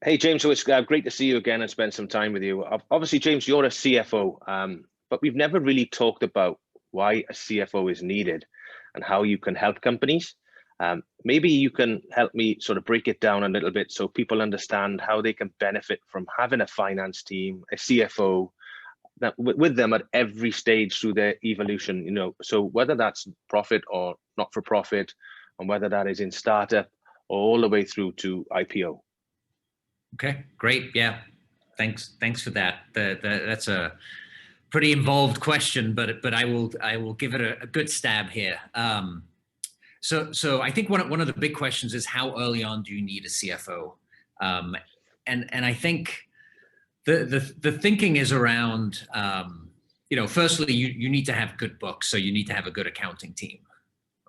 Hey, James, so it's great to see you again and spend some time with you. Obviously, James, you're a CFO, but we've never really talked about why a CFO is needed and how you can help companies. Maybe you can help me sort of break it down a little bit so people understand how they can benefit from having a finance team, a CFO, that with them at every stage through their evolution, so whether that's profit or not for profit, and whether that is in startup or all the way through to IPO. Okay, great. Yeah, thanks for that. That's a pretty involved question, but I will give it a good stab here. So I think one of the big questions is, how early on do you need a CFO? And I think the thinking is around, firstly, you need to have good books, so you need to have a good accounting team,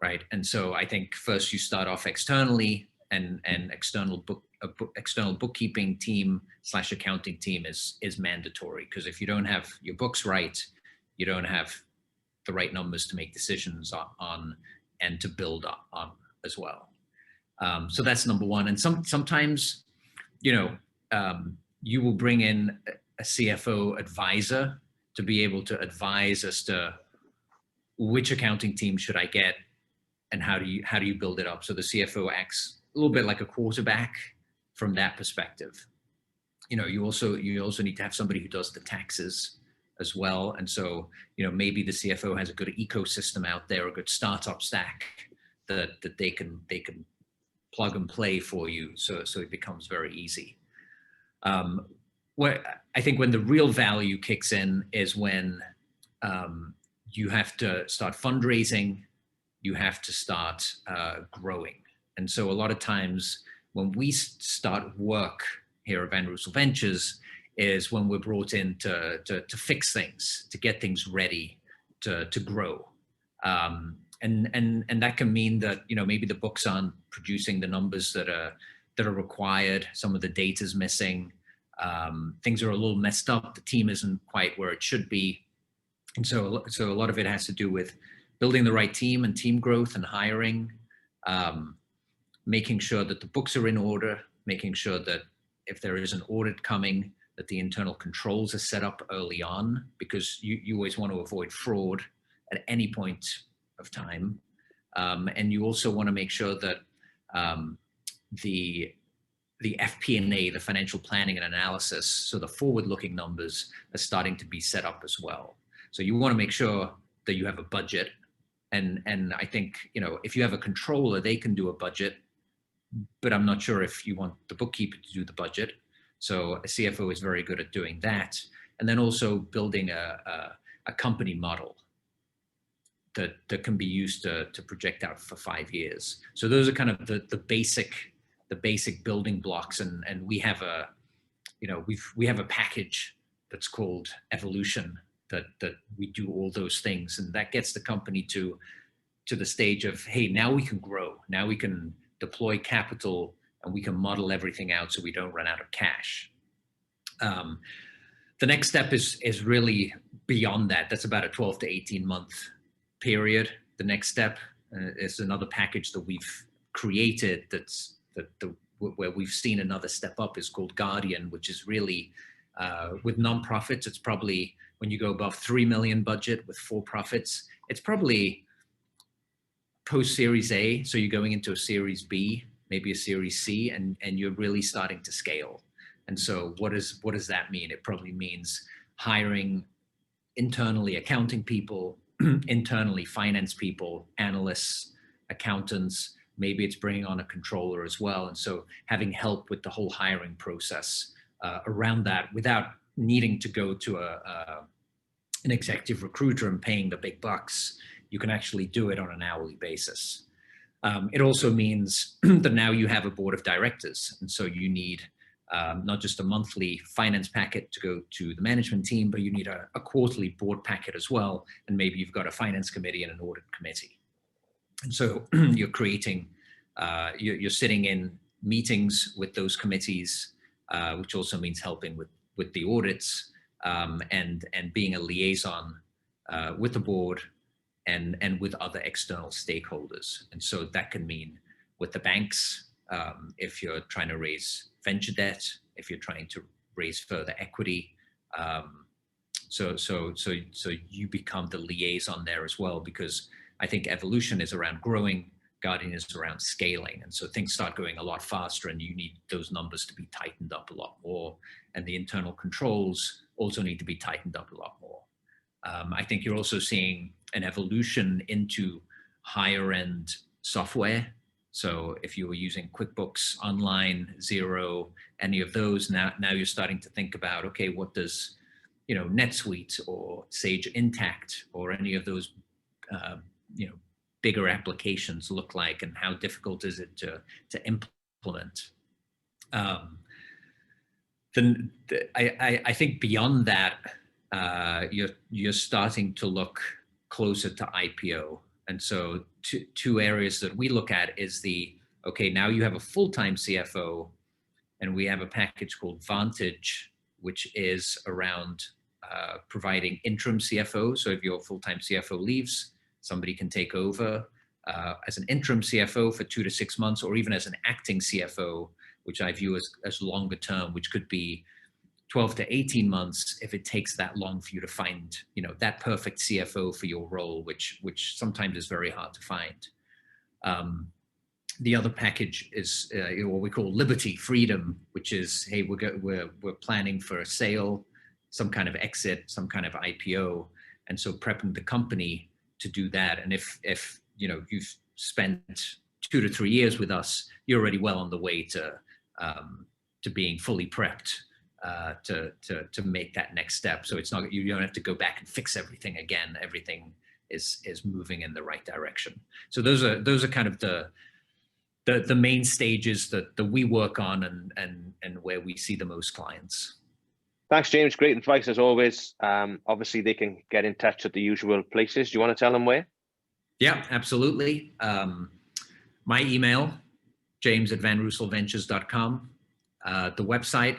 right? And so I think first you start off externally, and external bookkeeping team / accounting team is mandatory, because if you don't have your books right, you don't have the right numbers to make decisions on and to build on as well. So that's number one. And sometimes, you will bring in a CFO advisor to be able to advise as to which accounting team should I get and how do you build it up. So the CFO acts a little bit like a quarterback from that perspective. You also need to have somebody who does the taxes as well. And so, maybe the CFO has a good ecosystem out there, a good startup stack that they can plug and play for you. So it becomes very easy. Where I think when the real value kicks in is when you have to start fundraising, you have to start growing. And so a lot of times when we start work here at Van Roosel Ventures is when we're brought in to fix things, to get things ready to grow. And that can mean that, maybe the books aren't producing the numbers that are required. Some of the data's missing. Things are a little messed up. The team isn't quite where it should be. And so a lot of it has to do with building the right team and team growth and hiring, making sure that the books are in order, making sure that if there is an audit coming, that the internal controls are set up early on, because you always want to avoid fraud at any point of time. And you also want to make sure that the FP&A, the financial planning and analysis, so the forward-looking numbers are starting to be set up as well. So you want to make sure that you have a budget. And I think, if you have a controller, they can do a budget, but I'm not sure if you want the bookkeeper to do the budget. So a CFO is very good at doing that. And then also building a company model that can be used to project out for 5 years. So those are kind of the basic building blocks. And we have we have a package that's called Evolution that we do all those things. And that gets the company to the stage of, hey, now we can grow. Now we can deploy capital and we can model everything out so we don't run out of cash. The next step is really beyond that. That's about a 12 to 18 month period. The next step is another package that we've created where we've seen another step up, is called Guardian, which is really with nonprofits. It's probably when you go above 3 million budget. With for-profits, it's probably post Series A. So you're going into a Series B, maybe a Series C, and you're really starting to scale. And so what does that mean? It probably means hiring internally accounting people, internally finance people, analysts, accountants. Maybe it's bringing on a controller as well. And so having help with the whole hiring process around that, without needing to go to an executive recruiter and paying the big bucks. You can actually do it on an hourly basis. It also means that now you have a board of directors. And so you need not just a monthly finance packet to go to the management team, but you need a quarterly board packet as well. And maybe you've got a finance committee and an audit committee. And so you're creating, you're sitting in meetings with those committees, which also means helping with the audits and being a liaison with the board and with other external stakeholders. And so that can mean with the banks, if you're trying to raise venture debt, if you're trying to raise further equity. So you become the liaison there as well, because I think evolution is around growing, Guardian is around scaling. And so things start going a lot faster, and you need those numbers to be tightened up a lot more. And the internal controls also need to be tightened up a lot more. I think you're also seeing an evolution into higher end software. So if you were using QuickBooks Online, Xero, any of those, now you're starting to think about, okay, what does, you know, NetSuite or Sage Intacct or any of those, you know, bigger applications look like, and how difficult is it to implement? Then I think beyond that, you're starting to look closer to IPO. And so two areas that we look at is okay, now you have a full-time CFO, and we have a package called Vantage, which is around providing interim CFO. So if your full-time CFO leaves, somebody can take over as an interim CFO for 2 to 6 months, or even as an acting CFO, which I view as longer term, which could be 12 to 18 months if it takes that long for you to find, you know, that perfect CFO for your role, which sometimes is very hard to find. The other package is what we call Liberty Freedom, which is, hey, we're planning for a sale, some kind of exit, some kind of IPO, and so prepping the company to do that. And if you know, you've spent 2 to 3 years with us, you're already well on the way to being fully prepped to make that next step. So it's not, you don't have to go back and fix everything again. Everything is moving in the right direction. So those are kind of the main stages that we work on, and where we see the most clients. Thanks, James. Great advice as always. Obviously, they can get in touch at the usual places. Do you want to tell them where? Yeah, absolutely. My email, james@vanrooselventures.com. The website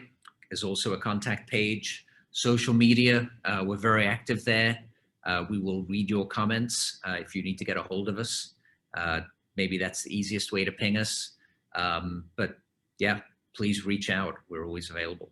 is also a contact page. Social media, we're very active there. We will read your comments if you need to get a hold of us. Maybe that's the easiest way to ping us. But yeah, please reach out. We're always available.